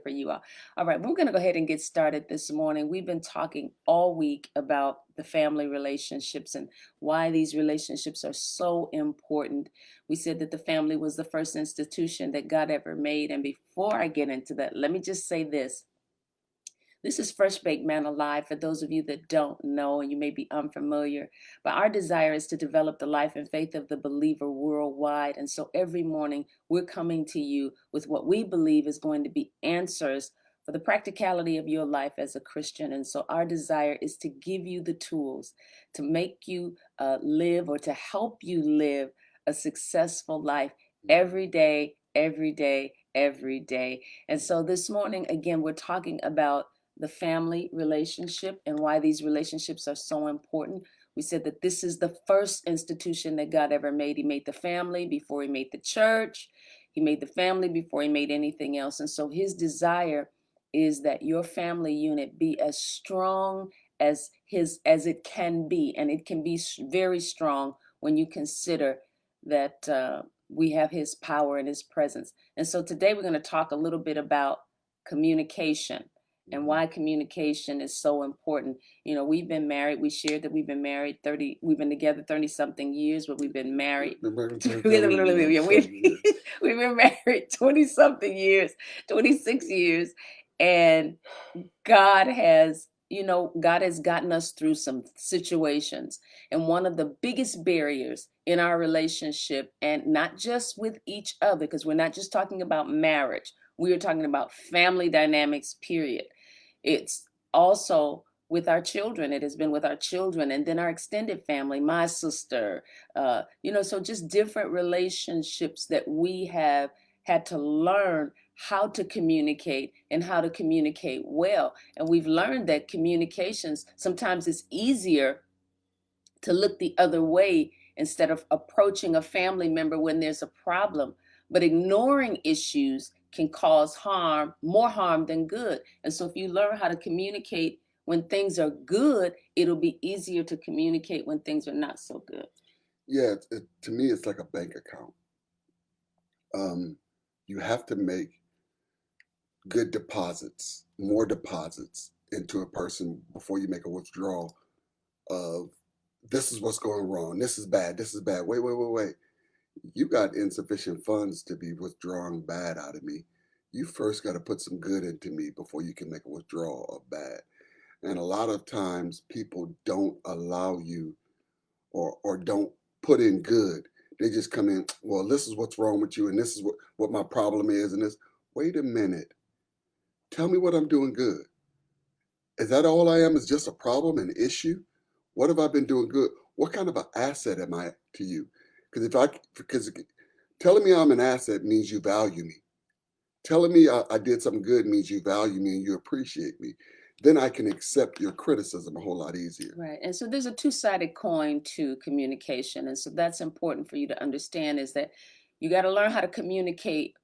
for you all. All right, we're going to go ahead and get started this morning. We've been talking all week about the family relationships and why these relationships are so important. We said that the family was the first institution that God ever made. And before I get into that, let me just say this. This is Fresh Baked Manna Live for those of you that don't know and you may be unfamiliar. But our desire is to develop the life and faith of the believer worldwide. And so every morning we're coming to you with what we believe is going to be answers for the practicality of your life as a Christian. And so our desire is to give you the tools to make you live or to help you live a successful life every day, every day, every day. And so this morning, again, we're talking about the family relationship and why these relationships are so important. We said that this is the first institution that God ever made. He made the family before he made the church. He made the family before he made anything else. And so his desire is that your family unit be as strong as it can be. And it can be very strong when you consider that we have his power and his presence. And so today we're going to talk a little bit about communication and why communication is so important. You know, we've been married. We shared that we've been married we've been together 30 something years, but we've been married. We've been married 20 something years, 26 years. And God has, God has gotten us through some situations. And one of the biggest barriers in our relationship, and not just with each other, because we're not just talking about marriage, we are talking about family dynamics, period. It's also with our children. It has been with our children and then our extended family, my sister, so just different relationships that we have had to learn how to communicate and how to communicate well. And we've learned that communications, sometimes it's easier to look the other way instead of approaching a family member when there's a problem. But ignoring issues can cause harm, more harm than good. And so if you learn how to communicate when things are good, it'll be easier to communicate when things are not so good. Yeah, to me, it's like a bank account. You have to make good deposits, more deposits into a person before you make a withdrawal of this is what's going wrong. This is bad. This is bad. Wait. You got insufficient funds to be withdrawing bad out of me. You first got to put some good into me before you can make a withdrawal of bad. And a lot of times people don't allow you or don't put in good. They just come in, well, this is what's wrong with you, and this is what my problem is, and this. Wait a minute. Tell me what I'm doing good. Is that all I am? Is just a problem, an issue? What have I been doing good? What kind of an asset am I to you? Because telling me I'm an asset means you value me. Telling me I did something good means you value me and you appreciate me. Then I can accept your criticism a whole lot easier. Right. And so there's a two-sided coin to communication. And so that's important for you to understand, is that you got to learn how to communicate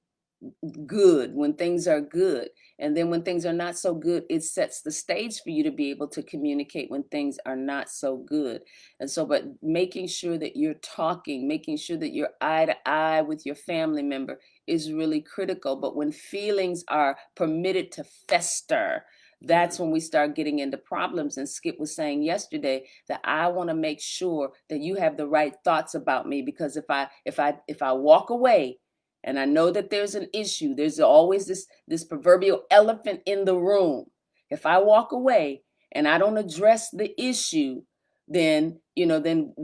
good when things are good. And then when things are not so good, it sets the stage for you to be able to communicate when things are not so good. And so, but making sure that you're talking, making sure that you're eye to eye with your family member is really critical. But when feelings are permitted to fester, that's when we start getting into problems. And Skip was saying yesterday that I want to make sure that you have the right thoughts about me, because if I walk away and I know that there's an issue, there's always this proverbial elephant in the room. If I walk away and I don't address the issue, then you're going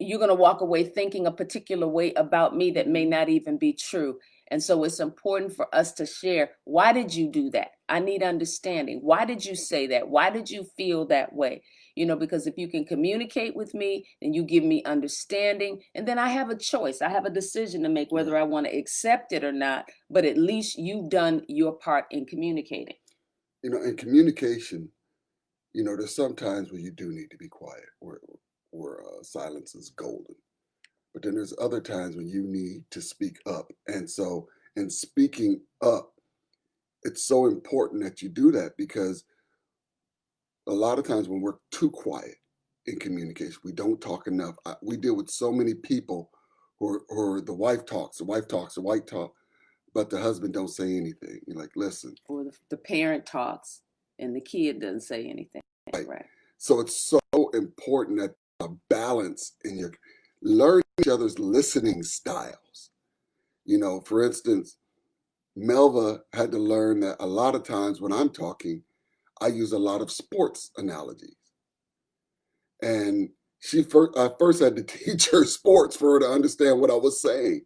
to walk away thinking a particular way about me that may not even be true. And so it's important for us to share, why did you do that? I need understanding. Why did you say that? Why did you feel that way? Because if you can communicate with me, then you give me understanding, and then I have a choice. I have a decision to make whether I want to accept it or not, but at least you've done your part in communicating. In communication, there's some times where you do need to be quiet, where silence is golden. But then there's other times when you need to speak up. And so, in speaking up, it's so important that you do that, because a lot of times when we're too quiet in communication, we don't talk enough. We deal with so many people who are the wife talks, the wife talks, the wife talk. but the husband don't say anything. You're like, listen, Or the parent talks and the kid doesn't say anything. right? Right. So it's so important that a balance in your learn each other's listening styles. For instance, Melva had to learn that a lot of times when I'm talking, I use a lot of sports analogies. And I first had to teach her sports for her to understand what I was saying.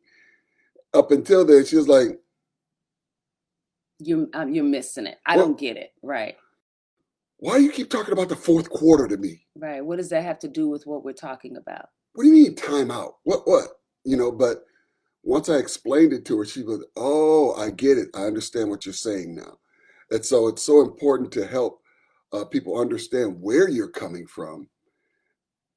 Up until then, she was like, You're missing it. I don't "Well, get it. Right. why do you keep talking about the fourth quarter to me? Right. What does that have to do with what we're talking about? What do you mean timeout? What? But once I explained it to her, she was, oh, I get it. I understand what you're saying now. And so it's so important to help people understand where you're coming from,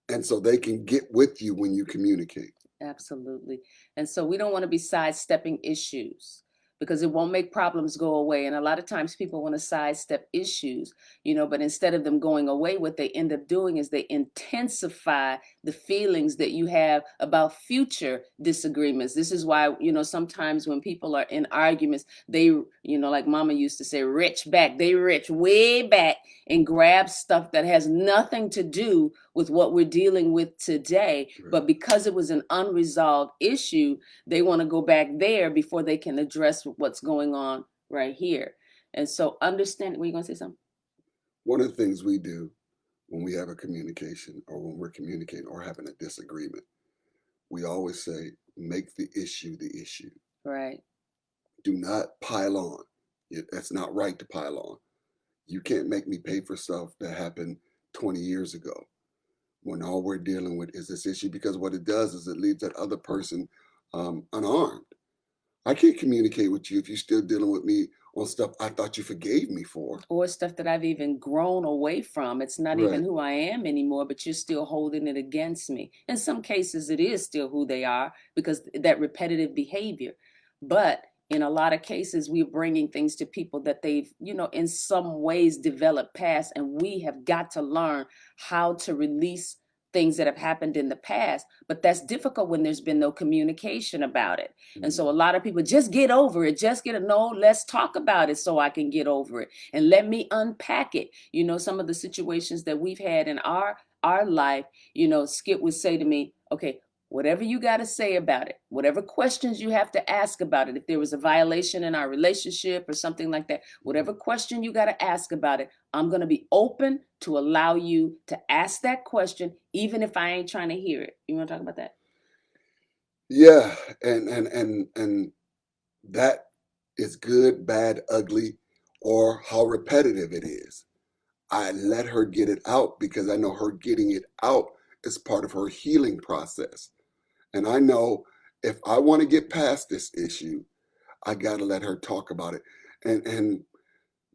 and so they can get with you when you communicate. Absolutely. And so we don't want to be sidestepping issues because it won't make problems go away. And a lot of times people want to sidestep issues, but instead of them going away, what they end up doing is they intensify the feelings that you have about future disagreements. This is why, sometimes when people are in arguments, they, like mama used to say, rich back, they rich way back and grab stuff that has nothing to do with what we're dealing with today. Right. But because it was an unresolved issue, they want to go back there before they can address what's going on right here. And so understand, were you going to say something? One of the things we do when we have a communication or when we're communicating or having a disagreement, we always say, make the issue the issue. Right. Do not pile on. That's not right to pile on. You can't make me pay for stuff that happened 20 years ago when all we're dealing with is this issue, because what it does is it leaves that other person unarmed. I can't communicate with you if you're still dealing with me on stuff I thought you forgave me for. Or stuff that I've even grown away from. It's not even Right. who I am anymore, but you're still holding it against me. In some cases, it is still who they are because that repetitive behavior. But in a lot of cases, we're bringing things to people that they've, in some ways developed past, and we have got to learn how to release things that have happened in the past. But that's difficult when there's been no communication about it. And so a lot of people just get over it. Just get it. No, let's talk about it so I can get over it. And let me unpack it. Some of the situations that we've had in our life, Skip would say to me, okay, whatever you got to say about it, whatever questions you have to ask about it, if there was a violation in our relationship or something like that, whatever question you got to ask about it, I'm going to be open to allow you to ask that question, even if I ain't trying to hear it. You want to talk about that? Yeah, and that is good, bad, ugly, or how repetitive it is. I let her get it out because I know her getting it out is part of her healing process. And I know if I want to get past this issue, I got to let her talk about it. And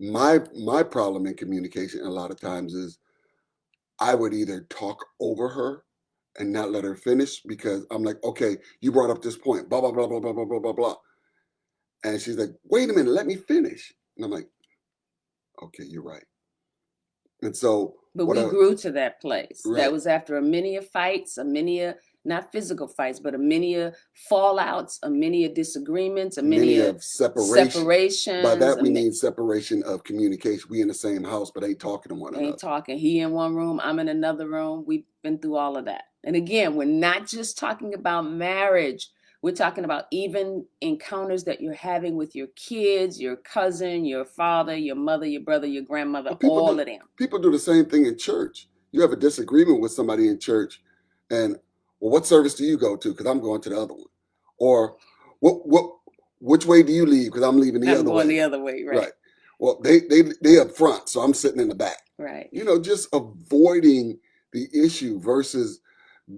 my problem in communication a lot of times is I would either talk over her and not let her finish because I'm like, okay, you brought up this point, blah blah blah blah blah blah blah blah blah. And she's like, wait a minute, let me finish. And I'm like, okay, you're right. And so But what we I grew to that place. That right. was after a many of fights, a many of not physical fights, but a many of fallouts, a many of disagreements, a many Many of of separation. By separations. that we mean separation of communication. We in the same house, but ain't talking to one Ain't another. talking. He in one room, I'm in another room. We've been through all of that. And again, we're not just talking about marriage. We're talking about even encounters that you're having with your kids, your cousin, your father, your mother, your brother, your grandmother, Well, all of them. people do the same thing in church. You have a disagreement with somebody in church, and well, what service do you go to? Because I'm going to the other one. Or what which way do you leave? Because I'm leaving the I'm other going way. the other way, right? Right. Well, they up front, so I'm sitting in the back. Right. Just avoiding the issue versus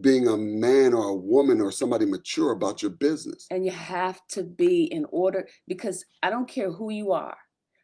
being a man or a woman or somebody mature about your business. And you have to be in order, because I don't care who you are.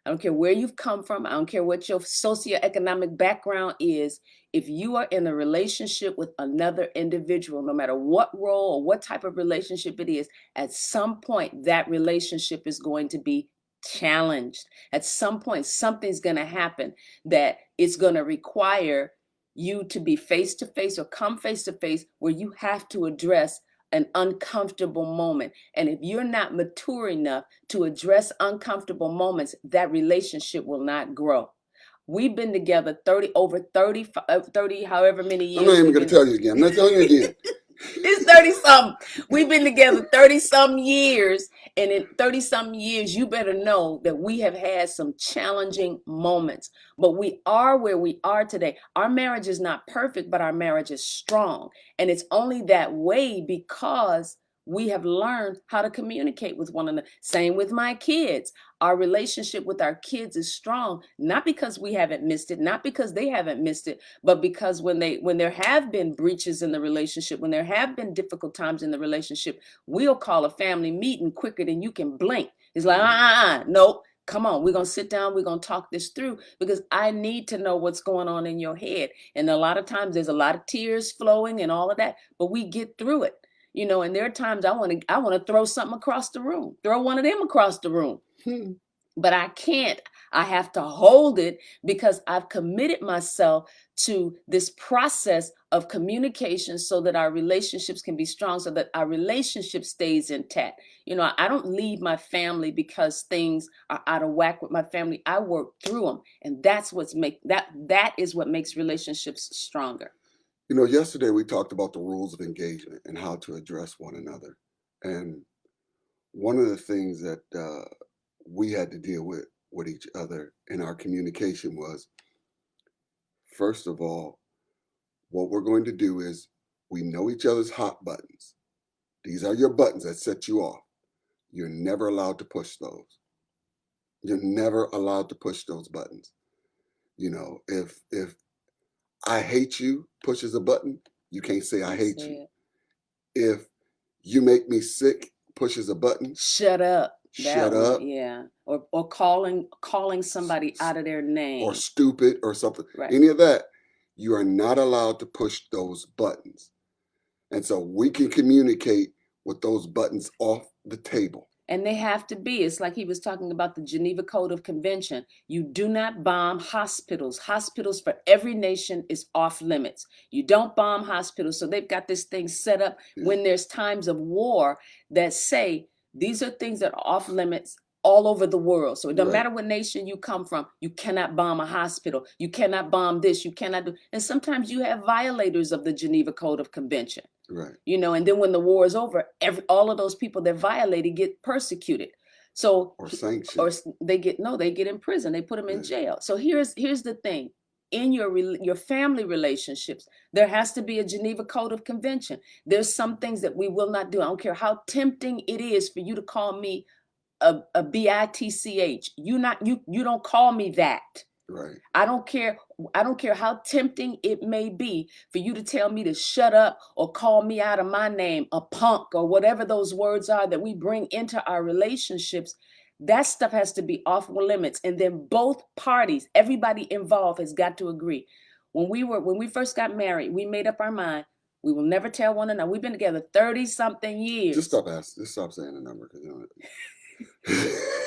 I don't care where you've come from. I don't care what your socioeconomic background is. If you are in a relationship with another individual, no matter what role or what type of relationship it is, at some point that relationship is going to be challenged. At some point, something's going to happen that it's going to require you to be face to face or come face to face where you have to address an uncomfortable moment. And if you're not mature enough to address uncomfortable moments, that relationship will not grow. We've been together 30, however many years. I'm not even going to tell you again. I'm not telling you again. It's 30 something. We've been together 30 some years. And in 30 some years, you better know that we have had some challenging moments. But we are where we are today. Our marriage is not perfect, but our marriage is strong. And it's only that way because we have learned how to communicate with one another. Same with my kids. Our relationship with our kids is strong, not because we haven't missed it, not because they haven't missed it, but because when there have been breaches in the relationship, when there have been difficult times in the relationship, we'll call a family meeting quicker than you can blink. It's like, nope. Come on, we're going to sit down. We're going to talk this through because I need to know what's going on in your head. And a lot of times there's a lot of tears flowing and all of that, but we get through it. And there are times I want to throw something across the room, throw one of them across the room. But I can't. I have to hold it because I've committed myself to this process of communication so that our relationships can be strong, so that our relationship stays intact. I don't leave my family because things are out of whack with my family. I work through them, and that is what makes relationships stronger. Yesterday we talked about the rules of engagement and how to address one another. And one of the things that we had to deal with each other in our communication was, first of all, what we're going to do is we know each other's hot buttons. These are your buttons that set you off. You're never allowed to push those. You're never allowed to push those buttons. If I hate you pushes a button, you can't say I hate you. If you make me sick pushes a button, shut up. Shut up. Yeah. Or calling somebody out of their name. Or stupid or something. Right. Any of that, you are not allowed to push those buttons. And so we can communicate with those buttons off the table. And they have to be. It's like he was talking about the Geneva Code of Convention. You do not bomb hospitals. Hospitals for every nation is off limits. You don't bomb hospitals. So they've got this thing set up when there's times of war that say these are things that are off limits all over the world. So it doesn't matter what nation you come from, you cannot bomb a hospital. You cannot bomb this. You cannot do. And sometimes you have violators of the Geneva Code of Convention. Right. And then when the war is over, all of those people that violated get persecuted. So or sanctioned. Or they get in prison. They put them in jail. So here's the thing. In your family relationships, there has to be a Geneva Code of Convention. There's some things that we will not do. I don't care how tempting it is for you to call me a bitch. You don't call me that. Right. I don't care how tempting it may be for you to tell me to shut up or call me out of my name, a punk, or whatever those words are that we bring into our relationships. That stuff has to be off limits. And then both parties, everybody involved has got to agree. When we first got married, we made up our mind. We will never tell one another. We've been together 30 something years. Just stop saying the number.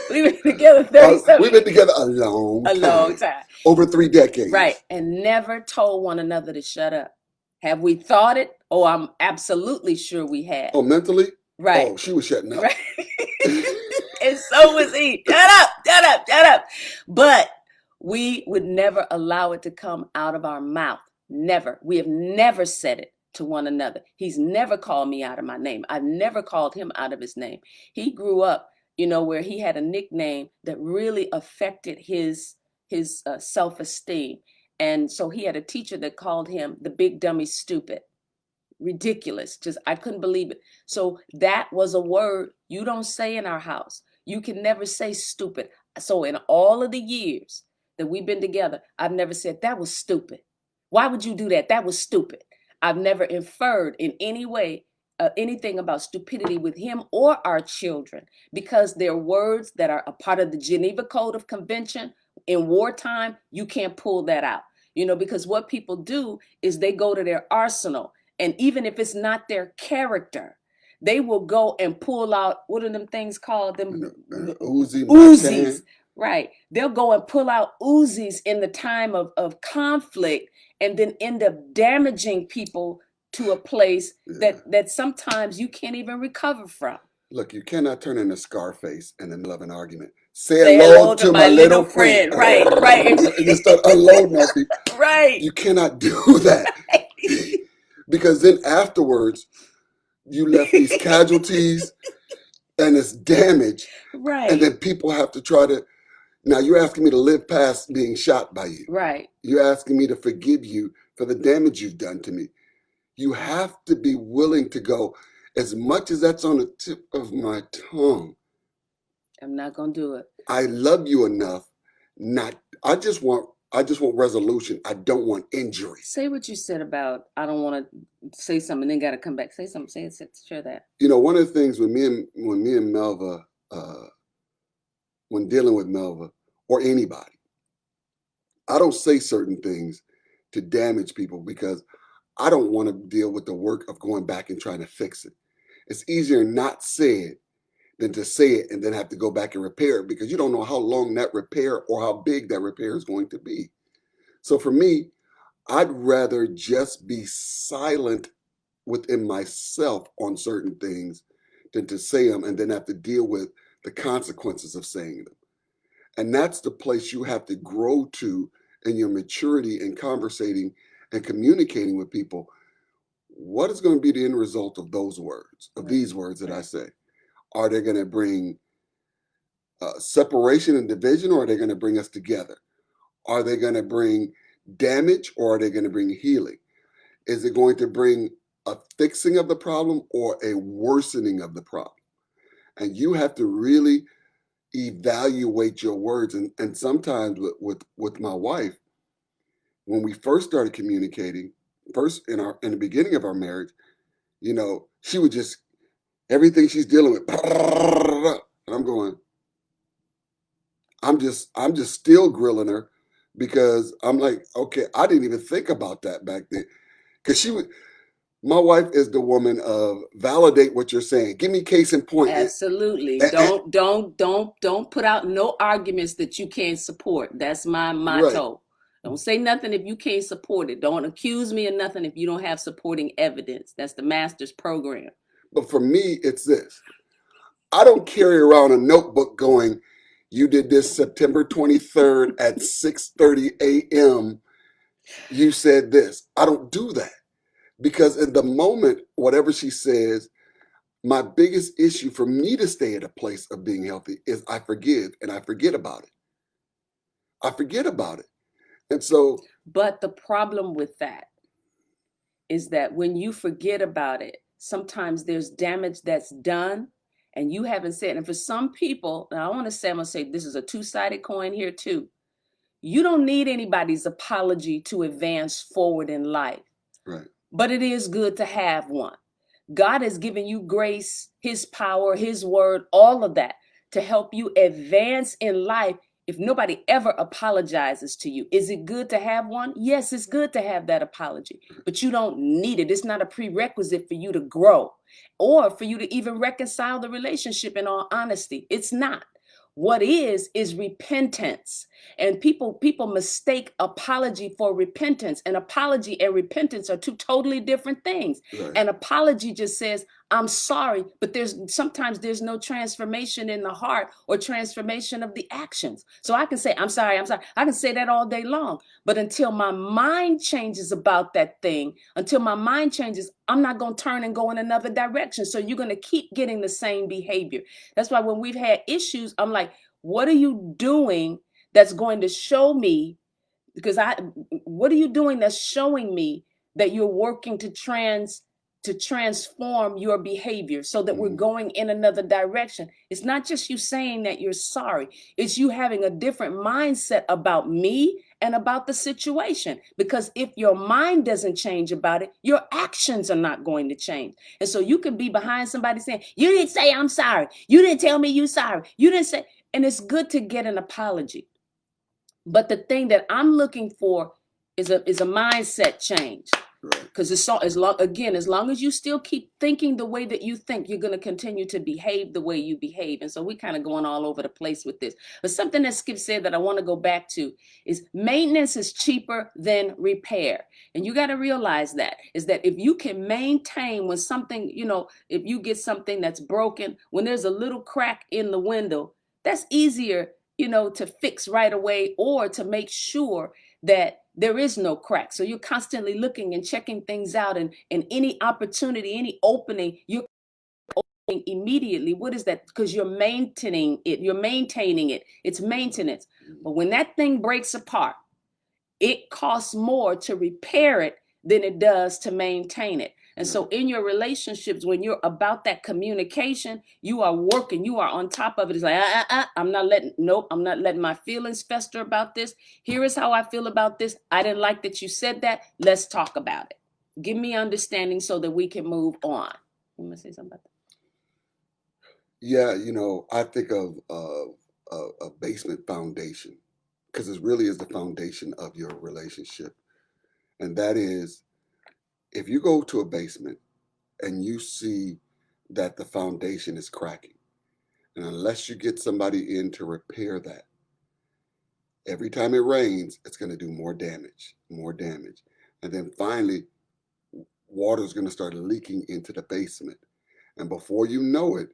We've been together 30 something. We've been together a long time. Over 3 decades. Right. And never told one another to shut up. Have we thought it? Oh, I'm absolutely sure we had. Oh, mentally? Right. Oh, she was shutting up. Right. And so was he. Shut up. But we would never allow it to come out of our mouth. Never. We have never said it to one another. He's never called me out of my name. I've never called him out of his name. He grew up, where he had a nickname that really affected his self-esteem. And so he had a teacher that called him the big dummy stupid. Ridiculous. Just, I couldn't believe it. So that was a word you don't say in our house. You can never say stupid. So in all of the years that we've been together, I've never said that was stupid. Why would you do that? That was stupid. I've never inferred in any way anything about stupidity with him or our children, because they're words that are a part of the Geneva Code of Convention. In wartime, you can't pull that out, because what people do is they go to their arsenal. And even if it's not their character, they will go and pull out, what are them things called? Them Uzis. Right. They'll go and pull out Uzis in the time of conflict and then end up damaging people to a place Yeah. that sometimes you can't even recover from. Look, you cannot turn into Scarface in the middle of an argument. Say Say hello hello to to my my little little friend. friend. Right, right. And you start unloading on people. Right. You cannot do that. Because then afterwards, you left these casualties and it's damage. And Right. then people have to try to. Now you're asking me to live past being shot by you. Right. You're asking me to forgive you for the damage you've done to me. You have to be willing to go, as much as that's on the tip of my tongue, I'm not gonna do it. I love you enough. Not I just want resolution. I don't want injury. Say what you said about I don't want to say something, then got to come back. Say something. Say it. Share that. You know, one of the things when me and Melva, when dealing with Melva or anybody, I don't say certain things to damage people because I don't want to deal with the work of going back and trying to fix it. It's easier not say it than to say it and then have to go back and repair it because you don't know how long that repair or how big that repair is going to be. So for me, I'd rather just be silent within myself on certain things than to say them and then have to deal with the consequences of saying them. And that's the place you have to grow to in your maturity in conversating and communicating with people. What is going to be the end result of those words, of these words that I say? Are they going to bring separation and division, or are they going to bring us together? Are they going to bring damage, or are they going to bring healing? Is it going to bring a fixing of the problem or a worsening of the problem? And you have to really evaluate your words. And sometimes with my wife, when we first started communicating, first in the beginning of our marriage, you know, she would just everything she's dealing with, and I'm going, I'm just still grilling her because I'm like, okay, I didn't even think about that back then. Because my wife is the woman of validate what you're saying. Give me case in point. Absolutely. And Don't put out no arguments that you can't support. That's my right. motto. Don't say nothing if you can't support it. Don't accuse me of nothing if you don't have supporting evidence. That's the master's program. But for me, it's this. I don't carry around a notebook going, you did this September 23rd at 6:30 a.m. You said this. I don't do that. Because in the moment, whatever she says, my biggest issue for me to stay at a place of being healthy is I forgive and I forget about it. I forget about it. And so, But the problem with that is that when you forget about it, sometimes there's damage that's done and you haven't said. And for some people, and I want to say, I'm going to say this is a two-sided coin here too. You don't need anybody's apology to advance forward in life, right. but it is good to have one. God has given you grace, his power, his word, all of that to help you advance in life. If nobody ever apologizes to you, is it good to have one? Yes, it's good to have that apology, but you don't need it. It's not a prerequisite for you to grow or for you to even reconcile the relationship in all honesty. It's not. What is repentance. And people mistake apology for repentance. And apology and repentance are two totally different things. Right. An apology just says, I'm sorry, but there's no transformation in the heart or transformation of the actions. So I can say, I'm sorry. I can say that all day long. But until my mind changes about that thing, until my mind changes, I'm not going to turn and go in another direction. So you're going to keep getting the same behavior. That's why when we've had issues, I'm like, what are you doing that's going to show me? Because what are you doing that's showing me that you're working to transform your behavior so that we're going in another direction? It's not just you saying that you're sorry. It's you having a different mindset about me and about the situation. Because if your mind doesn't change about it, your actions are not going to change. And so you can be behind somebody saying, you didn't say I'm sorry. You didn't tell me you sorry. You didn't say, and it's good to get an apology. But the thing that I'm looking for is a mindset change. Right. Because as long as you still keep thinking the way that you think, you're going to continue to behave the way you behave. And so we kind of going all over the place with this. But something that Skip said that I want to go back to is maintenance is cheaper than repair. And you got to realize that is that if you can maintain when something, if you get something that's broken, when there's a little crack in the window, that's easier, to fix right away, or to make sure that there is no crack. So you're constantly looking and checking things out, and any opportunity, any opening, you're opening immediately. What is that? Because you're maintaining it. It's maintenance. But when that thing breaks apart, it costs more to repair it than it does to maintain it. And so in your relationships, when you're about that communication, you are working, you are on top of it. It's like, I'm not letting my feelings fester about this. Here is how I feel about this. I didn't like that you said that. Let's talk about it. Give me understanding so that we can move on. You want to say something about that? Yeah, I think of a basement foundation, because it really is the foundation of your relationship. And that is, if you go to a basement and you see that the foundation is cracking, and unless you get somebody in to repair that, every time it rains, it's going to do more damage. And then finally, water is going to start leaking into the basement. And before you know it,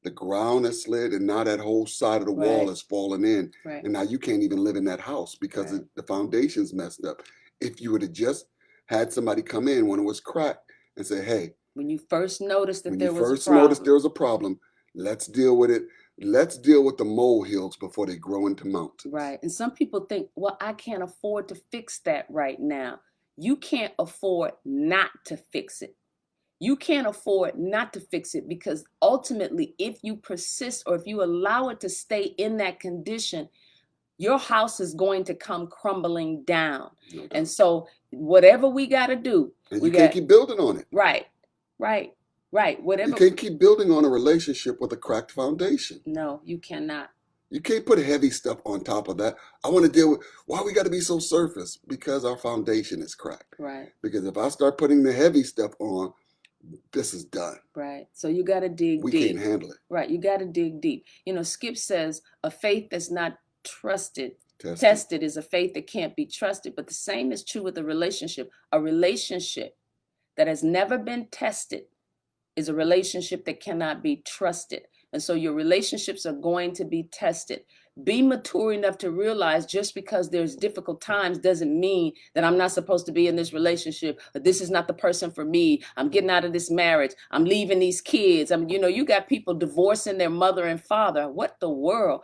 the ground has slid, and now that whole side of the wall is falling in. Right. And now you can't even live in that house because the foundation's messed up. If you would have just had somebody come in when it was cracked and say, hey, when you first noticed that there was a problem, let's deal with it. Let's deal with the molehills before they grow into mountains. Right. And some people think, well, I can't afford to fix that right now. You can't afford not to fix it. You can't afford not to fix it, because ultimately, if you persist or if you allow it to stay in that condition, your house is going to come crumbling down. No doubt. And so whatever we got to do. And you can't keep building on it. Right. Whatever. You can't keep building on a relationship with a cracked foundation. No, you cannot. You can't put heavy stuff on top of that. I want to deal with why we got to be so surface, because our foundation is cracked. Right. Because if I start putting the heavy stuff on, this is done. Right. So you got to dig deep. We can't handle it. Right. You got to dig deep. Skip says a faith that's not tested is a faith that can't be trusted. But the same is true with a relationship. A relationship that has never been tested is a relationship that cannot be trusted. And so your relationships are going to be tested. Be mature enough to realize just because there's difficult times doesn't mean that I'm not supposed to be in this relationship, or this is not the person for me. I'm getting out of this marriage. I'm leaving these kids. You got people divorcing their mother and father. What the world?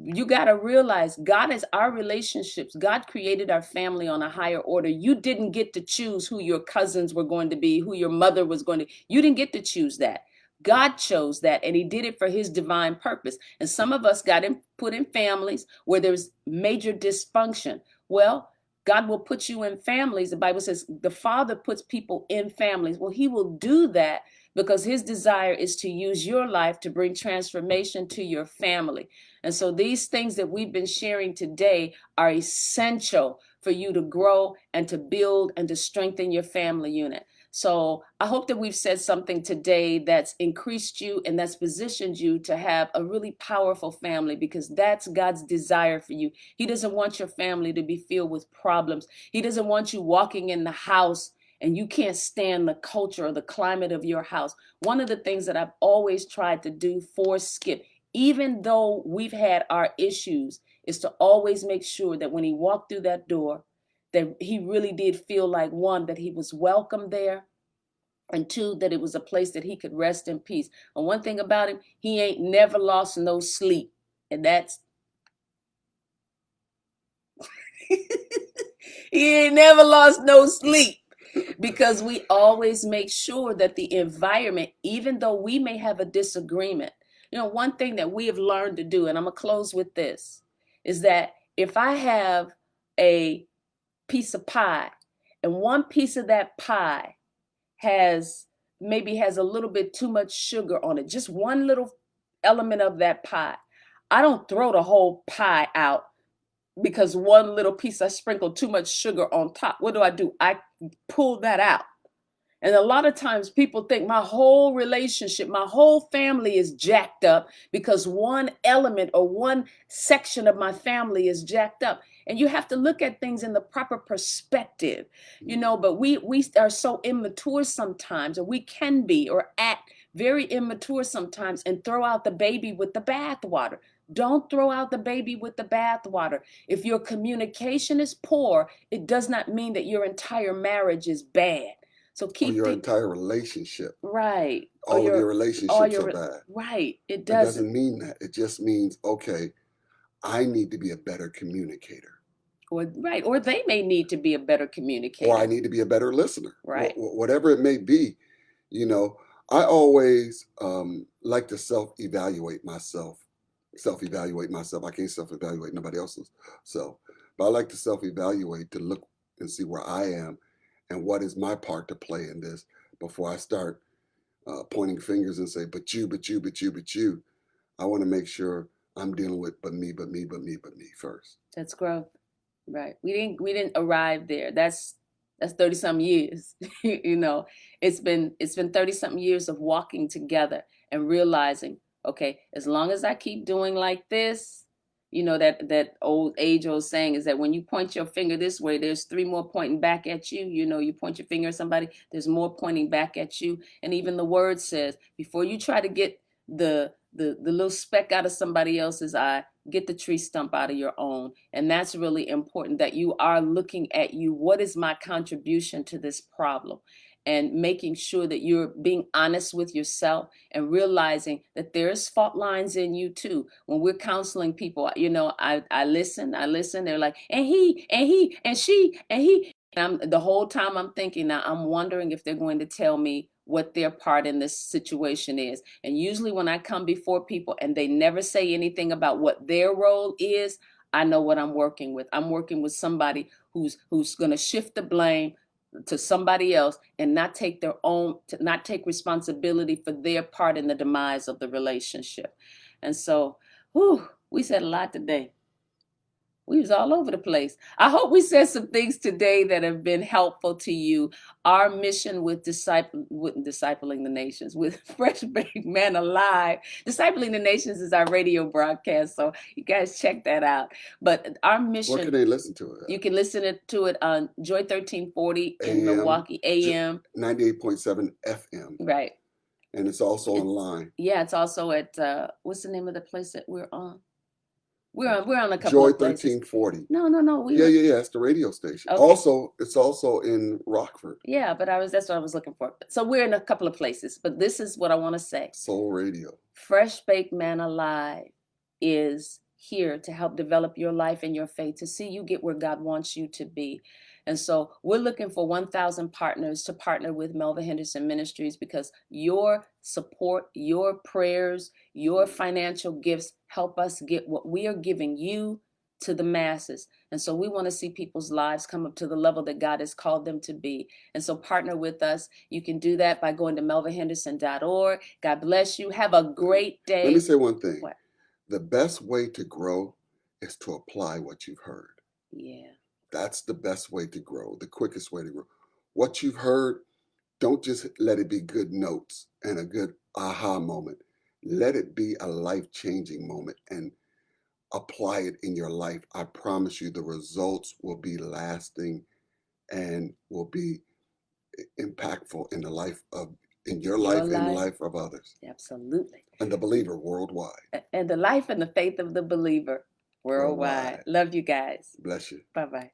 You got to realize God is our relationships. God created our family on a higher order. You didn't get to choose who your cousins were going to be, who your mother was going to. You didn't get to choose that. God chose that, and he did it for his divine purpose. And some of us got put in families where there's major dysfunction. Well, God will put you in families. The Bible says the Father puts people in families. Well, he will do that because his desire is to use your life to bring transformation to your family. And so these things that we've been sharing today are essential for you to grow and to build and to strengthen your family unit. So I hope that we've said something today that's increased you and that's positioned you to have a really powerful family, because that's God's desire for you. He doesn't want your family to be filled with problems. He doesn't want you walking in the house and you can't stand the culture or the climate of your house. One of the things that I've always tried to do for Skip, even though we've had our issues, is to always make sure that when he walked through that door, that he really did feel like, one, that he was welcome there, and two, that it was a place that he could rest in peace. And one thing about him, he ain't never lost no sleep. And that's, he ain't never lost no sleep, because we always make sure that the environment, even though we may have a disagreement, one thing that we have learned to do, and I'm going to close with this, is that if I have a piece of pie and one piece of that pie has a little bit too much sugar on it, just one little element of that pie, I don't throw the whole pie out because one little piece I sprinkled too much sugar on top. What do? I pull that out. And a lot of times people think my whole relationship, my whole family is jacked up because one element or one section of my family is jacked up. And you have to look at things in the proper perspective, but we are so immature sometimes, or we can be or act very immature sometimes, and throw out the baby with the bathwater. Don't throw out the baby with the bathwater. If your communication is poor, it does not mean that your entire marriage is bad. So Or keep your the entire relationship. right. Or All of your all relationships are your bad. right. It It doesn't. doesn't mean that. It just means, okay, I need to be a better communicator. Or they may need to be a better Or I communicator. need to be a better listener. Right. Whatever it may be, you know, I always like to self-evaluate myself. Self-evaluate myself. I can't self-evaluate nobody else's self. But I like to self-evaluate to look and see where I am and what is my part to play in this before I start pointing fingers and say, but you, but you, but you, but you. I want to make sure I'm dealing with but me, but me, but me, but me first. That's growth. Right. We didn't arrive there. That's 30 some years. It's been 30 something years of walking together and realizing, okay, as long as I keep doing like this, that old saying is that when you point your finger this way, there's three more pointing back at you. You point your finger at somebody, there's more pointing back at you. And even the word says, before you try to get the little speck out of somebody else's eye, get the tree stump out of your own. And that's really important, that you are looking at you. What is my contribution to this problem? And making sure that you're being honest with yourself and realizing that there's fault lines in you too. When we're counseling people, I listen. They're like, and he, and she, and he. The whole time I'm thinking, now I'm wondering if they're going to tell me what their part in this situation is. And usually when I come before people and they never say anything about what their role is, I know what I'm working with. I'm working with somebody who's going to shift the blame to somebody else and not take not take responsibility for their part in the demise of the relationship. And so, we said a lot today. We was all over the place. I hope we said some things today that have been helpful to you. Our mission with discipling the nations, with Fresh Baked Manna Live. Discipling the Nations is our radio broadcast, so you guys check that out. But our mission. Where can they listen to it? You can listen to it on Joy 1340 in AM, Milwaukee, AM. 98.7 FM. Right. And it's also online. Yeah, it's also at, what's the name of the place that we're on? We're on a couple Joy of places. 1340. No. Yeah. It's the radio station. Okay. It's also in Rockford. Yeah, but that's what I was looking for. So we're in a couple of places, but this is what I want to say. Soul Radio. Fresh Baked Manna Live is here to help develop your life and your faith, to see you get where God wants you to be. And so we're looking for 1,000 partners to partner with Melva Henderson Ministries, because your support, your prayers, your financial gifts help us get what we are giving you to the masses. And so we want to see people's lives come up to the level that God has called them to be. And so partner with us. You can do that by going to melvahenderson.org. God bless you. Have a great day. Let me say one thing. What? The best way to grow is to apply what you've heard. Yeah. That's the best way to grow, the quickest way to grow. What you've heard, don't just let it be good notes and a good aha moment. Let it be a life-changing moment and apply it in your life. I promise you the results will be lasting and will be impactful in your life and the life of others. Absolutely. And the believer worldwide. And the life and the faith of the believer worldwide. Love you guys. Bless you. Bye-bye.